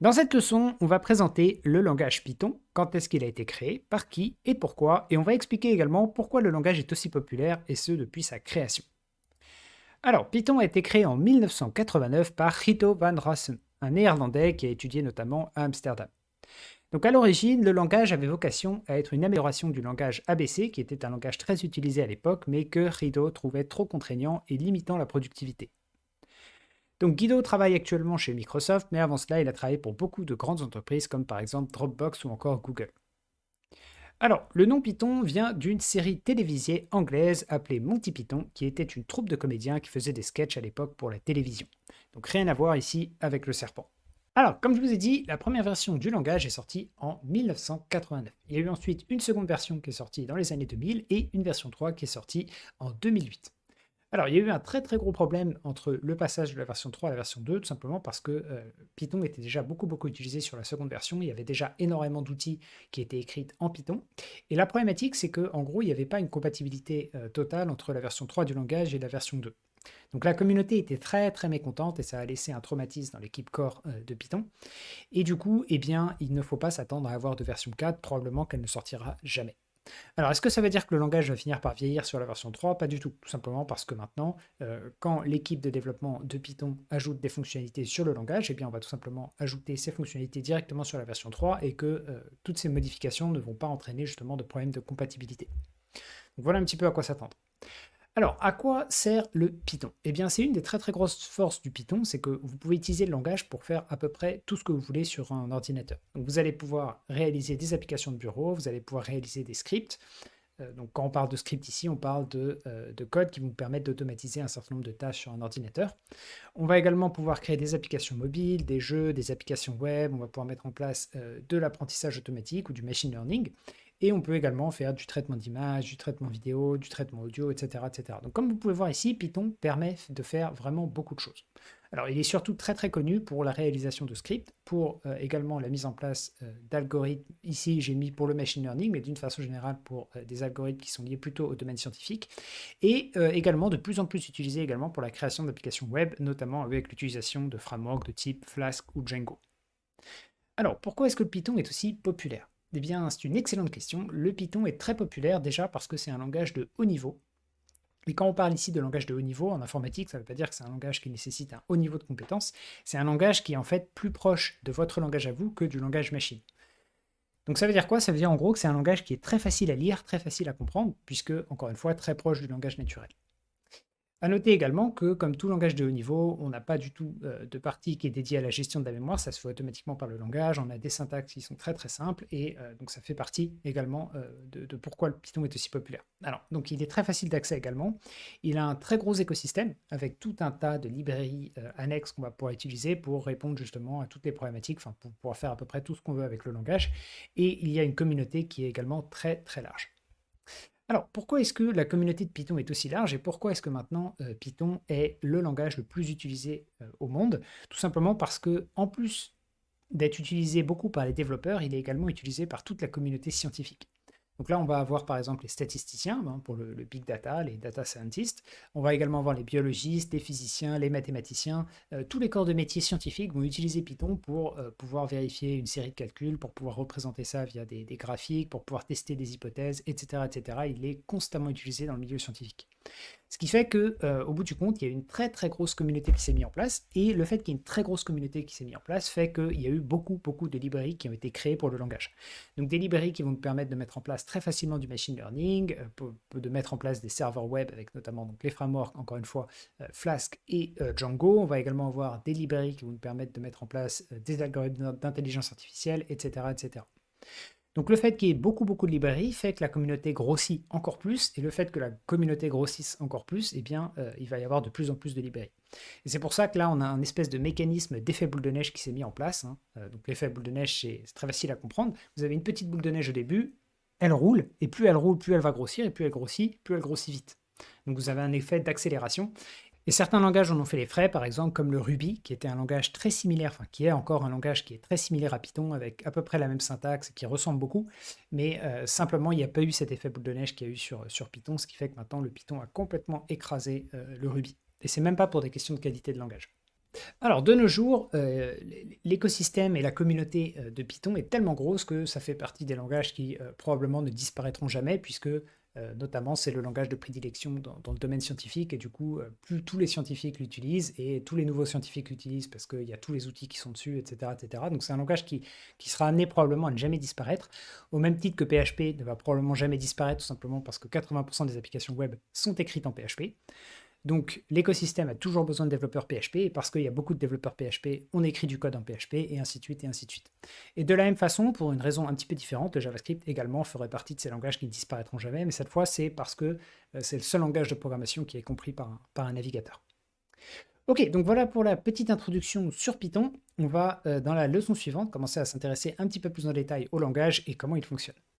Dans cette leçon, on va présenter le langage Python, quand est-ce qu'il a été créé, par qui et pourquoi, et on va expliquer également pourquoi le langage est aussi populaire, et ce depuis sa création. Alors, Python a été créé en 1989 par Guido van Rossum, un néerlandais qui a étudié notamment à Amsterdam. Donc à l'origine, le langage avait vocation à être une amélioration du langage ABC, qui était un langage très utilisé à l'époque, mais que Guido trouvait trop contraignant et limitant la productivité. Donc Guido travaille actuellement chez Microsoft, mais avant cela, il a travaillé pour beaucoup de grandes entreprises comme par exemple Dropbox ou encore Google. Alors, le nom Python vient d'une série télévisée anglaise appelée Monty Python, qui était une troupe de comédiens qui faisaient des sketchs à l'époque pour la télévision. Donc rien à voir ici avec le serpent. Alors, comme je vous ai dit, la première version du langage est sortie en 1989. Il y a eu ensuite une seconde version qui est sortie dans les années 2000 et une version 3 qui est sortie en 2008. Alors, il y a eu un très très gros problème entre le passage de la version 3 à la version 2, tout simplement parce que Python était déjà beaucoup utilisé sur la seconde version. Il y avait déjà énormément d'outils qui étaient écrits en Python. Et la problématique, c'est qu'en gros, il n'y avait pas une compatibilité totale entre la version 3 du langage et la version 2. Donc la communauté était très très mécontente et ça a laissé un traumatisme dans l'équipe core de Python. Et du coup, eh bien, il ne faut pas s'attendre à avoir de version 4, probablement qu'elle ne sortira jamais. Alors, est-ce que ça veut dire que le langage va finir par vieillir sur la version 3? Pas du tout. Tout simplement parce que maintenant, quand l'équipe de développement de Python ajoute des fonctionnalités sur le langage, eh bien, on va tout simplement ajouter ces fonctionnalités directement sur la version 3 et que toutes ces modifications ne vont pas entraîner justement de problèmes de compatibilité. Donc voilà un petit peu à quoi s'attendre. Alors, à quoi sert le Python? Eh bien, c'est une des très très grosses forces du Python, c'est que vous pouvez utiliser le langage pour faire à peu près tout ce que vous voulez sur un ordinateur. Donc, vous allez pouvoir réaliser des applications de bureau, vous allez pouvoir réaliser des scripts. Donc, quand on parle de script ici, on parle de code qui vont vous permettre d'automatiser un certain nombre de tâches sur un ordinateur. On va également pouvoir créer des applications mobiles, des jeux, des applications web. On va pouvoir mettre en place de l'apprentissage automatique ou du machine learning. Et on peut également faire du traitement d'image, du traitement vidéo, du traitement audio, etc., etc. Donc comme vous pouvez voir ici, Python permet de faire vraiment beaucoup de choses. Alors il est surtout très très connu pour la réalisation de scripts, pour également la mise en place d'algorithmes. Ici j'ai mis pour le machine learning, mais d'une façon générale pour des algorithmes qui sont liés plutôt au domaine scientifique. Et également de plus en plus utilisé également pour la création d'applications web, notamment avec l'utilisation de frameworks de type Flask ou Django. Alors, pourquoi est-ce que le Python est aussi populaire? Eh bien, c'est une excellente question. Le Python est très populaire déjà parce que c'est un langage de haut niveau. Et quand on parle ici de langage de haut niveau en informatique, ça ne veut pas dire que c'est un langage qui nécessite un haut niveau de compétence. C'est un langage qui est en fait plus proche de votre langage à vous que du langage machine. Donc ça veut dire quoi? Ça veut dire en gros que c'est un langage qui est très facile à lire, très facile à comprendre, puisque, encore une fois, très proche du langage naturel. À noter également que, comme tout langage de haut niveau, on n'a pas du tout de partie qui est dédiée à la gestion de la mémoire, ça se fait automatiquement par le langage, on a des syntaxes qui sont très très simples, et donc ça fait partie également de pourquoi le Python est aussi populaire. Alors, donc il est très facile d'accès également, il a un très gros écosystème, avec tout un tas de librairies annexes qu'on va pouvoir utiliser pour répondre justement à toutes les problématiques, enfin pour pouvoir faire à peu près tout ce qu'on veut avec le langage, et il y a une communauté qui est également très très large. Alors, pourquoi est-ce que la communauté de Python est aussi large et pourquoi est-ce que maintenant Python est le langage le plus utilisé au monde? Tout simplement parce que, en plus d'être utilisé beaucoup par les développeurs, il est également utilisé par toute la communauté scientifique. Donc là, on va avoir par exemple les statisticiens pour le big data, les data scientists. On va également avoir les biologistes, les physiciens, les mathématiciens. Tous les corps de métier scientifiques vont utiliser Python pour pouvoir vérifier une série de calculs, pour pouvoir représenter ça via des graphiques, pour pouvoir tester des hypothèses, etc., etc. Il est constamment utilisé dans le milieu scientifique. Ce qui fait que, au bout du compte, il y a une très très grosse communauté qui s'est mise en place, et le fait qu'il y ait une très grosse communauté qui s'est mise en place fait qu'il y a eu beaucoup de librairies qui ont été créées pour le langage. Donc des librairies qui vont nous permettre de mettre en place très facilement du machine learning, de mettre en place des serveurs web avec notamment donc, les frameworks, encore une fois, Flask et Django. On va également avoir des librairies qui vont nous permettre de mettre en place des algorithmes d'intelligence artificielle, etc., etc. Donc le fait qu'il y ait beaucoup de librairies fait que la communauté grossit encore plus, et le fait que la communauté grossisse encore plus, eh bien, il va y avoir de plus en plus de librairies. Et c'est pour ça que là, on a un espèce de mécanisme d'effet boule de neige qui s'est mis en place. Donc l'effet boule de neige, c'est très facile à comprendre. Vous avez une petite boule de neige au début, elle roule, et plus elle roule, plus elle va grossir, et plus elle grossit vite. Donc vous avez un effet d'accélération, et certains langages en ont fait les frais, par exemple comme le Ruby, qui était un langage très similaire, enfin qui est encore un langage qui est très similaire à Python, avec à peu près la même syntaxe, qui ressemble beaucoup, mais simplement il n'y a pas eu cet effet boule de neige qu'il y a eu sur Python, ce qui fait que maintenant le Python a complètement écrasé le Ruby. Et c'est même pas pour des questions de qualité de langage. Alors, de nos jours, l'écosystème et la communauté de Python est tellement grosse que ça fait partie des langages qui probablement ne disparaîtront jamais, puisque notamment c'est le langage de prédilection dans le domaine scientifique, et du coup, plus tous les scientifiques l'utilisent, et tous les nouveaux scientifiques l'utilisent parce qu'il y a tous les outils qui sont dessus, etc. etc. Donc c'est un langage qui sera amené probablement à ne jamais disparaître, au même titre que PHP ne va probablement jamais disparaître, tout simplement parce que 80% des applications web sont écrites en PHP. Donc l'écosystème a toujours besoin de développeurs PHP, et parce qu'il y a beaucoup de développeurs PHP, on écrit du code en PHP, et ainsi de suite, et ainsi de suite. Et de la même façon, pour une raison un petit peu différente, le JavaScript également ferait partie de ces langages qui ne disparaîtront jamais, mais cette fois c'est parce que c'est le seul langage de programmation qui est compris par un navigateur. Ok, donc voilà pour la petite introduction sur Python. On va, dans la leçon suivante, commencer à s'intéresser un petit peu plus en détail au langage et comment il fonctionne.